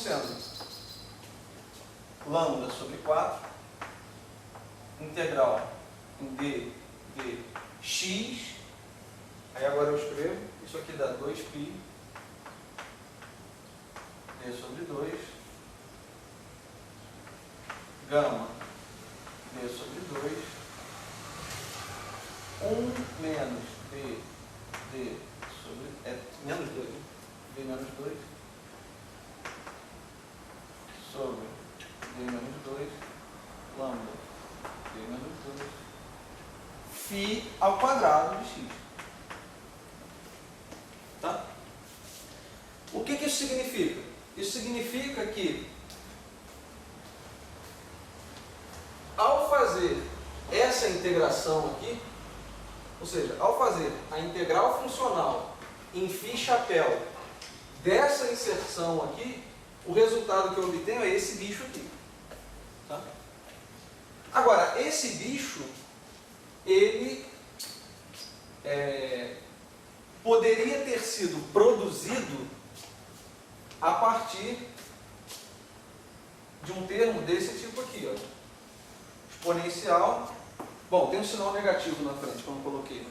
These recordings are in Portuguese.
sendo lambda sobre 4, integral em d de x, aí agora eu escrevo, isso aqui dá 2π, d sobre 2, gama, d sobre 2, 1 menos d sobre, menos 2, né? D menos 2, sobre d menos 2, lambda, d menos 2, φ ao quadrado de x. Tá? O que isso significa? Isso significa que, ao fazer essa integração aqui, ou seja, ao fazer a integral funcional em φ chapéu dessa inserção aqui, o resultado que eu obtenho é esse bicho aqui. Tá? Agora, esse bicho, ele poderia ter sido produzido a partir de um termo desse tipo aqui, ó. Exponencial. Bom, tem um sinal negativo na frente que eu não coloquei.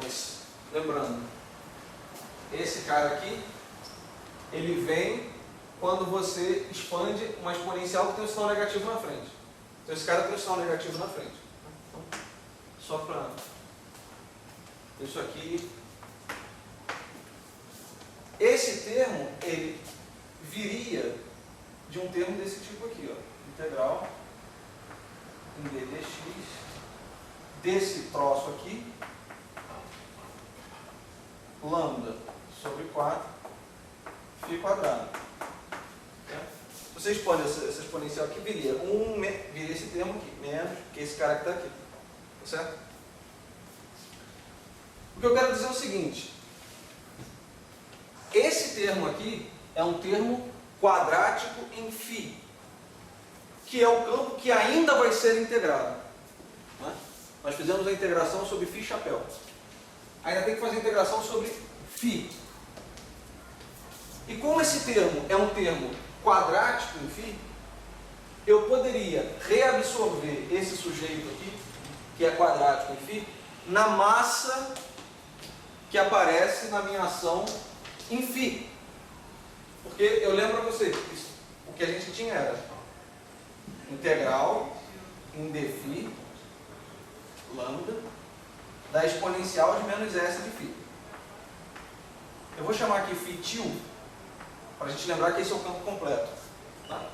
Mas, lembrando, esse cara aqui, ele vem quando você expande uma exponencial que tem um sinal negativo na frente. Então esse cara tem um sinal negativo na frente. Então, só para isso aqui. Esse termo, ele viria de um termo desse tipo aqui, ó. Integral em d dx desse troço aqui, lambda sobre 4, φ quadrado. Se você expande essa exponencial aqui, viria esse termo aqui, menos, que é esse cara que está aqui. Tá certo? O que eu quero dizer é o seguinte: esse termo aqui é um termo quadrático em φ, que é o campo que ainda vai ser integrado. Né? Nós fizemos a integração sobre φ chapéu. Ainda tem que fazer a integração sobre φ. E como esse termo é um termo quadrático em φ, eu poderia reabsorver esse sujeito aqui, que é quadrático em φ, na massa que aparece na minha ação em φ. Porque eu lembro a você, o que a gente tinha era integral em dφ lambda da exponencial de menos s de φ. Eu vou chamar aqui φ til, para a gente lembrar que esse é o campo completo. Tá?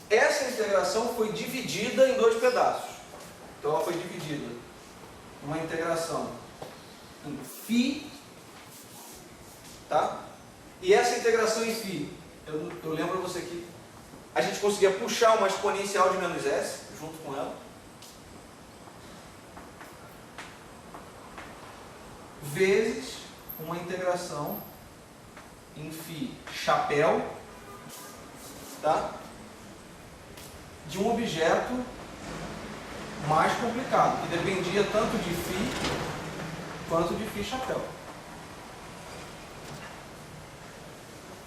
Essa integração foi dividida em dois pedaços. Então ela foi dividida em uma integração em φ, tá? E essa integração em φ, eu lembro a você que a gente conseguia puxar uma exponencial de menos s junto com ela, vezes uma integração em φ chapéu, tá? De um objeto mais complicado, que dependia tanto de φ quanto de φ chapéu.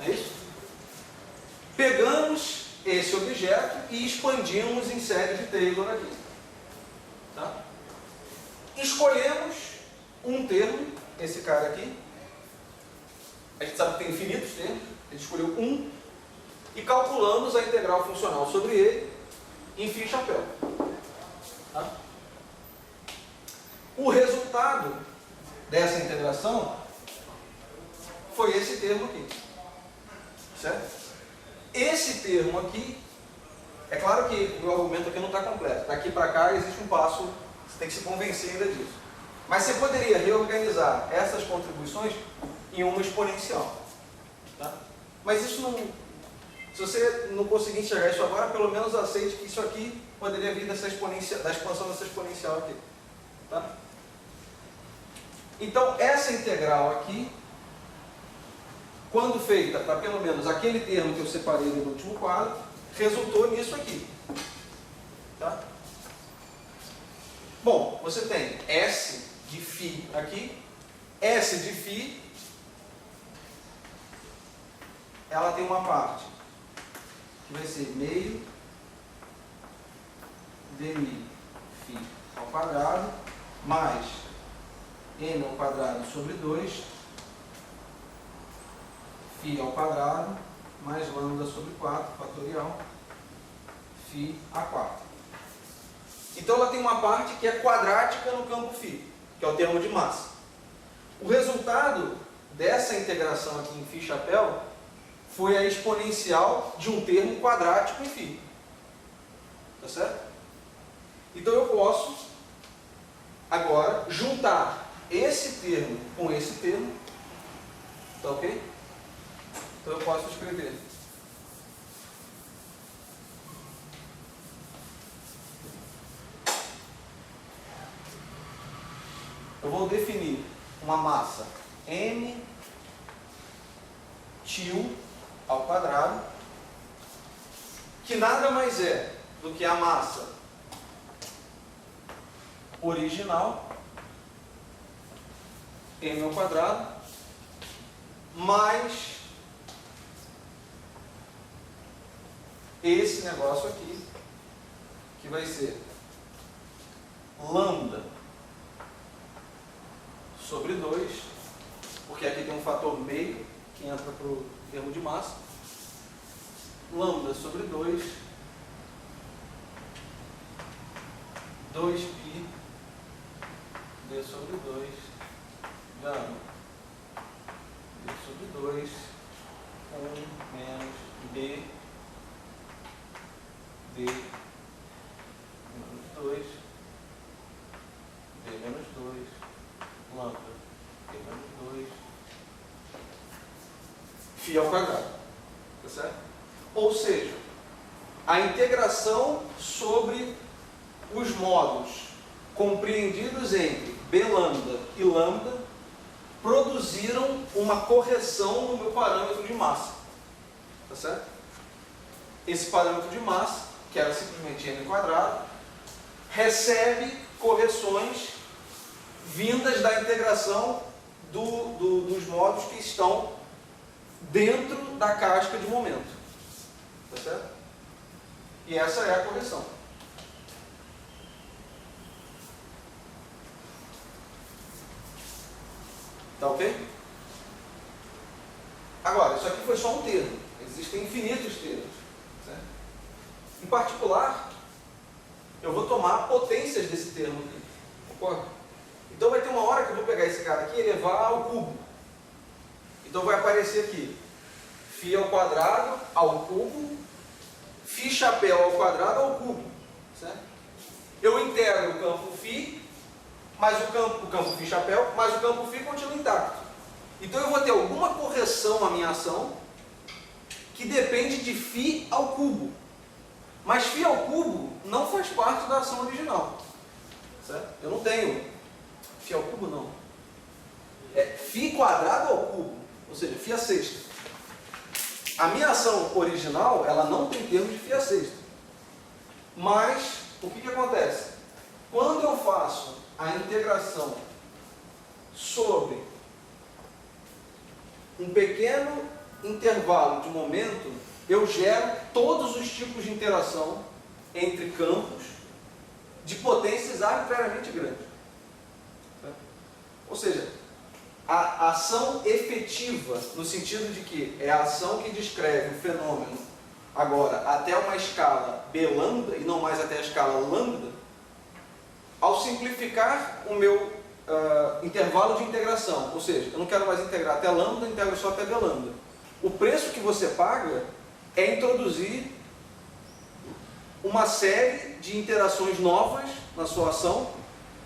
É isso? Pegamos esse objeto e expandimos em série de Taylor aqui. Tá? Escolhemos um termo, esse cara aqui. A gente sabe que tem infinitos termos. A gente escolheu um e calculamos a integral funcional sobre ele em φ chapéu. Tá? O resultado dessa integração foi esse termo aqui. Certo? Esse termo aqui, é claro que o meu argumento aqui não está completo. Daqui para cá existe um passo, você tem que se convencer ainda disso. Mas você poderia reorganizar essas contribuições em uma exponencial. Tá? Mas isso não... Se você não conseguir enxergar isso agora, pelo menos aceite que isso aqui poderia vir dessa exponencial, da expansão dessa exponencial aqui. Tá? Então, essa integral aqui, quando feita para pelo menos aquele termo que eu separei no último quadro, resultou nisso aqui. Tá? Bom, você tem S de φ aqui, S de φ ela tem uma parte que vai ser meio dmi φ ao quadrado mais m ao quadrado sobre 2 φ ao quadrado mais lambda sobre 4 fatorial φ a 4. Então ela tem uma parte que é quadrática no campo φ, que é o termo de massa. O resultado dessa integração aqui em φ chapéu foi a exponencial de um termo quadrático em φ. Tá certo? Então eu posso agora juntar esse termo com esse termo. Tá ok? Então eu posso escrever eu vou definir uma massa m til ao quadrado, que nada mais é do que a massa original, m ao quadrado, mais esse negócio aqui, que vai ser lambda sobre 2, porque aqui tem um fator meio que entra para o termo de massa, lambda sobre 2π d sobre 2 gama d sobre 2 1 menos b d menos 2 d menos 2 lambda d menos 2 φ ao quadrado. Tá certo? Ou seja, a integração sobre os modos compreendidos entre b lambda e lambda produziram uma correção no meu parâmetro de massa. Tá certo? Esse parâmetro de massa, que era simplesmente m quadrado, recebe correções vindas da integração dos modos que estão dentro da casca de momento. Tá certo? E essa é a correção. Tá ok? Agora, isso aqui foi só um termo. Existem infinitos termos. Certo? Em particular, eu vou tomar potências desse termo aqui. Concorda? Então vai ter uma hora que eu vou pegar esse cara aqui e elevar ao cubo. Então vai aparecer aqui φ ao quadrado ao cubo, φ chapéu ao quadrado ao cubo. Certo? Eu integro o campo φ, mas o campo φ chapéu, mas o campo φ continua intacto. Então eu vou ter alguma correção à minha ação que depende de φ ao cubo. Mas φ ao cubo não faz parte da ação original. Certo? Eu não tenho φ ao cubo, não. É φ quadrado ao cubo, ou seja, φ a sexta. A minha ação original, ela não tem termo de φ a sexta. Mas, o que acontece? Quando eu faço a integração sobre um pequeno intervalo de momento, eu gero todos os tipos de interação entre campos de potências arbitrariamente grandes. Ou seja, a ação efetiva, no sentido de que é a ação que descreve o fenômeno agora até uma escala b lambda e não mais até a escala lambda, ao simplificar o meu intervalo de integração, ou seja, eu não quero mais integrar até lambda, eu integro só até b lambda. O preço que você paga é introduzir uma série de interações novas na sua ação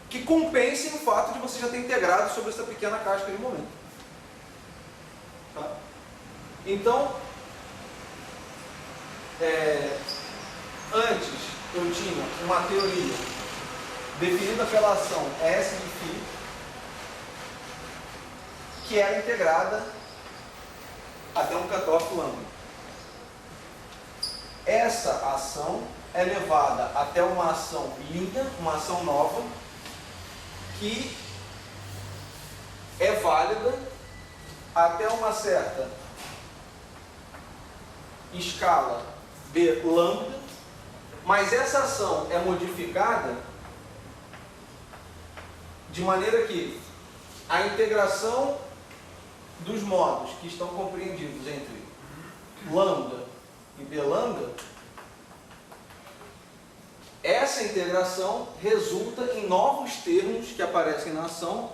que compensem o fato de você já ter integrado sobre essa pequena casca de momento. Tá? Então, antes eu tinha uma teoria definida pela ação S de φ, que era integrada até um cutoff lambda. Essa ação é levada até uma ação linha, uma ação nova, que é válida até uma certa escala B lambda, mas essa ação é modificada de maneira que a integração dos modos que estão compreendidos entre lambda e B lambda, essa integração resulta em novos termos que aparecem na ação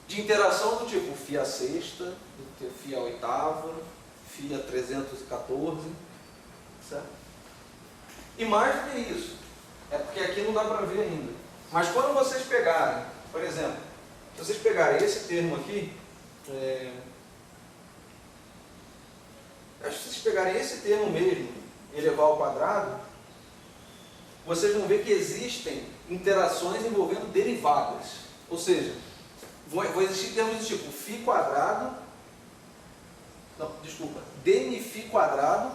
de interação do tipo φ a sexta, φ a oitava, φ a 314, certo? E mais do que isso, é porque aqui não dá para ver ainda, mas quando vocês pegarem, por exemplo, se vocês pegarem esse termo aqui, acho que se vocês pegarem esse termo mesmo, elevar ao quadrado, vocês vão ver que existem interações envolvendo derivadas. Ou seja, vão existir termos do tipo φ quadrado, não, desculpa, dmφ quadrado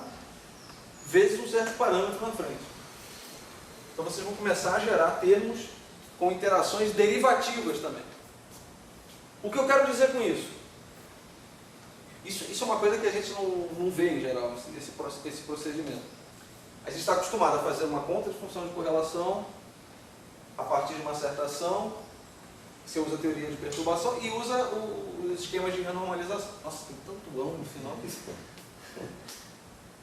vezes um certo parâmetro na frente. Então vocês vão começar a gerar termos com interações derivativas também. O que eu quero dizer com isso? Isso é uma coisa que a gente não vê em geral, esse procedimento. A gente está acostumado a fazer uma conta de função de correlação a partir de uma certa ação, você usa a teoria de perturbação e usa os esquemas de renormalização. Nossa, tem tanto ão no final que isso...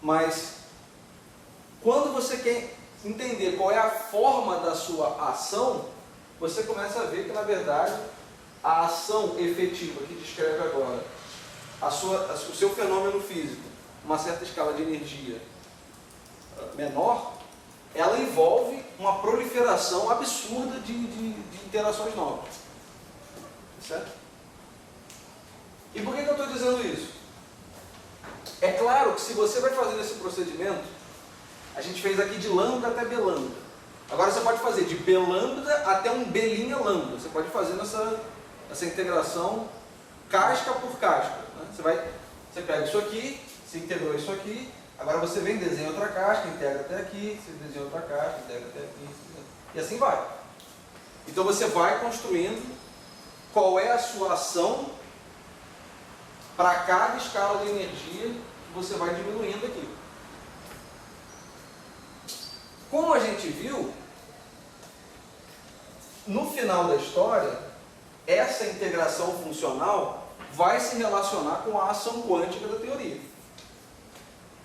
Mas, quando você quer entender qual é a forma da sua ação, você começa a ver que, na verdade, a ação efetiva que descreve agora o seu fenômeno físico, uma certa escala de energia menor, ela envolve uma proliferação absurda de interações novas. Certo? E por que eu estou dizendo isso? É claro que se você vai fazer esse procedimento, a gente fez aqui de lambda até B lambda. Agora você pode fazer de B lambda até um B' lambda. Você pode fazer essa integração casca por casca. Né? Você pega isso aqui, você integrou isso aqui, agora você vem, desenha outra casca, integra até aqui, você desenha outra casca, integra até aqui, e assim vai. Então você vai construindo qual é a sua ação para cada escala de energia que você vai diminuindo aqui. Como a gente viu, no final da história, essa integração funcional vai se relacionar com a ação quântica da teoria.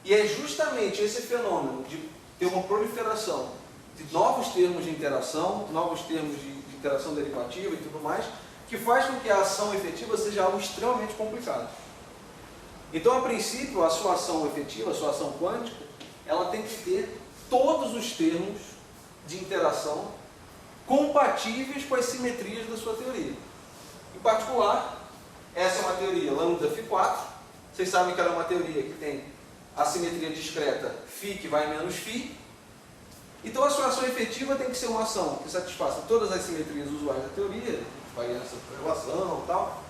E é justamente esse fenômeno de ter uma proliferação de novos termos de interação, novos termos de interação derivativa e tudo mais, que faz com que a ação efetiva seja algo extremamente complicado. Então, a princípio, a sua ação efetiva, a sua ação quântica, ela tem que ter todos os termos de interação compatíveis com as simetrias da sua teoria. Em particular, essa é uma teoria lambda φ4. Vocês sabem que ela é uma teoria que tem a simetria discreta φ que vai em menos φ. Então, a sua ação efetiva tem que ser uma ação que satisfaça todas as simetrias usuais da teoria, variância por relação e tal,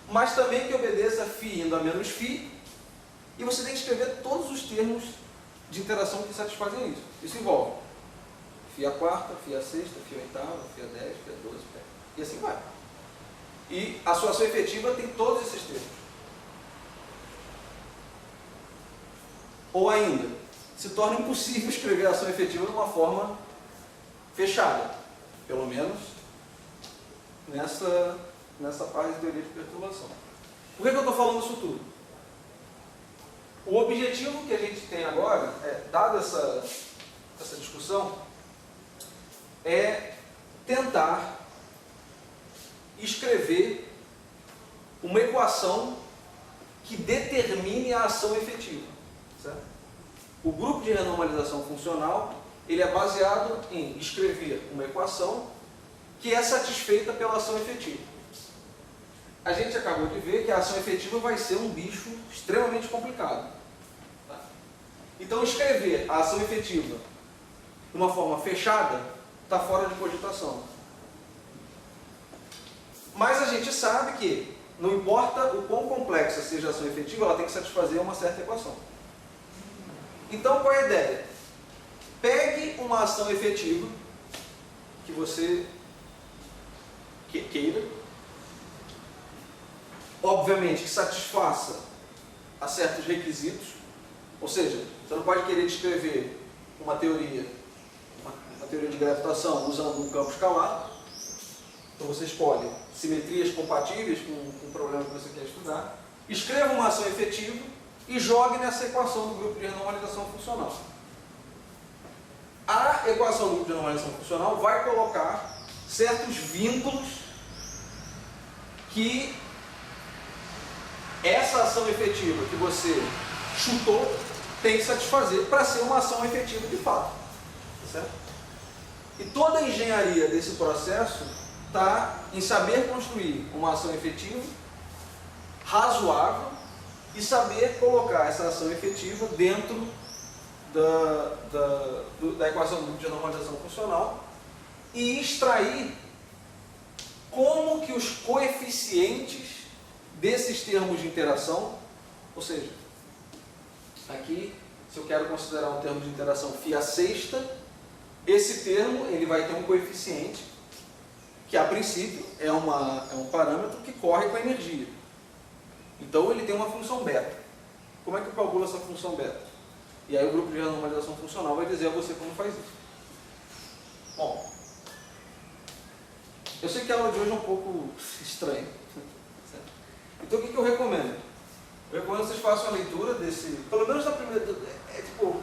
mas também que obedeça φ indo a menos φ, e você tem que escrever todos os termos de interação que satisfazem isso. Isso envolve φ a quarta, φ a sexta, φ a oitava, φ a 10, φ a 12, e assim vai. E a sua ação efetiva tem todos esses termos. Ou ainda, se torna impossível escrever a ação efetiva de uma forma fechada, pelo menos nessa parte de teoria de perturbação. Por que eu estou falando isso tudo? O objetivo que a gente tem agora, dada essa discussão, é tentar escrever uma equação que determine a ação efetiva. Certo? O grupo de renormalização funcional ele é baseado em escrever uma equação que é satisfeita pela ação efetiva. A gente acabou de ver que a ação efetiva vai ser um bicho extremamente complicado. Tá? Então, escrever a ação efetiva de uma forma fechada está fora de cogitação. Mas a gente sabe que não importa o quão complexa seja a ação efetiva, ela tem que satisfazer uma certa equação. Então, qual é a ideia? Pegue uma ação efetiva que você queira, obviamente que satisfaça a certos requisitos, Ou seja, você não pode querer descrever uma teoria de gravitação usando um campo escalar. Então você escolhe simetrias compatíveis com o problema que você quer estudar, escreva uma ação efetiva e jogue nessa equação do grupo de renormalização funcional. A equação do grupo de renormalização funcional vai colocar certos vínculos que essa ação efetiva que você chutou tem que satisfazer para ser uma ação efetiva de fato. Tá certo? E toda a engenharia desse processo está em saber construir uma ação efetiva razoável e saber colocar essa ação efetiva dentro da equação do grupo de normalização funcional e extrair como que os coeficientes desses termos de interação, ou seja, aqui, se eu quero considerar um termo de interação φ sexta, esse termo ele vai ter um coeficiente que a princípio é um parâmetro que corre com a energia. Então ele tem uma função beta. Como é que eu calculo essa função beta? E aí o grupo de renormalização funcional vai dizer a você como faz isso. Bom, eu sei que a aula de hoje é um pouco estranha. Então o que eu recomendo? Eu recomendo que vocês façam a leitura desse, pelo menos da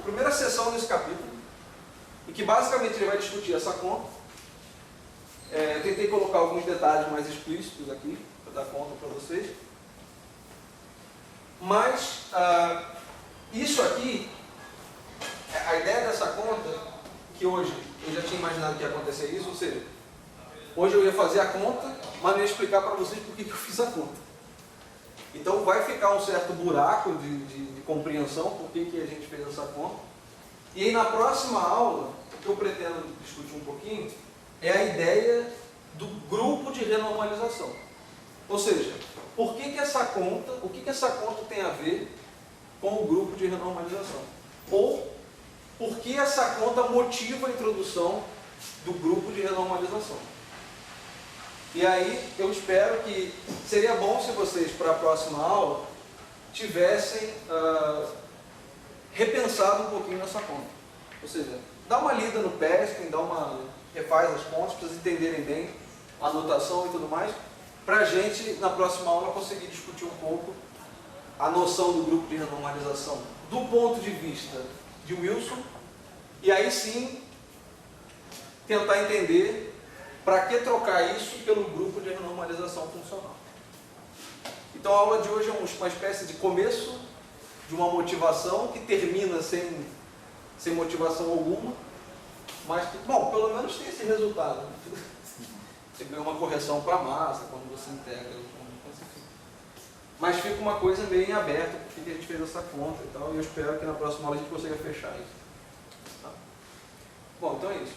primeira sessão desse capítulo, e que basicamente ele vai discutir essa conta. Eu tentei colocar alguns detalhes mais explícitos aqui, para dar conta para vocês. Mas, isso aqui, a ideia dessa conta, que hoje eu já tinha imaginado que ia acontecer isso, ou seja, hoje eu ia fazer a conta, mas não ia explicar para vocês por que eu fiz a conta. Então vai ficar um certo buraco de compreensão por que a gente fez essa conta. E aí na próxima aula, o que eu pretendo discutir um pouquinho, é a ideia do grupo de renormalização. Ou seja, o que essa conta tem a ver com o grupo de renormalização? Ou por que essa conta motiva a introdução do grupo de renormalização? E aí eu espero que seria bom se vocês, para a próxima aula, tivessem repensado um pouquinho nessa conta. Ou seja, dá uma lida no Peskin, refaz as contas, para vocês entenderem bem a notação e tudo mais, para a gente, na próxima aula, conseguir discutir um pouco a noção do grupo de renormalização do ponto de vista de Wilson, e aí sim tentar entender para que trocar isso pelo grupo de renormalização funcional. Então a aula de hoje é uma espécie de começo de uma motivação que termina sem motivação alguma, mas que, bom, pelo menos tem esse resultado. Você ganha uma correção para a massa quando você integra. Mas fica uma coisa meio em aberto, porque a gente fez essa conta e tal, e eu espero que na próxima aula a gente consiga fechar isso. Tá? Bom, então é isso.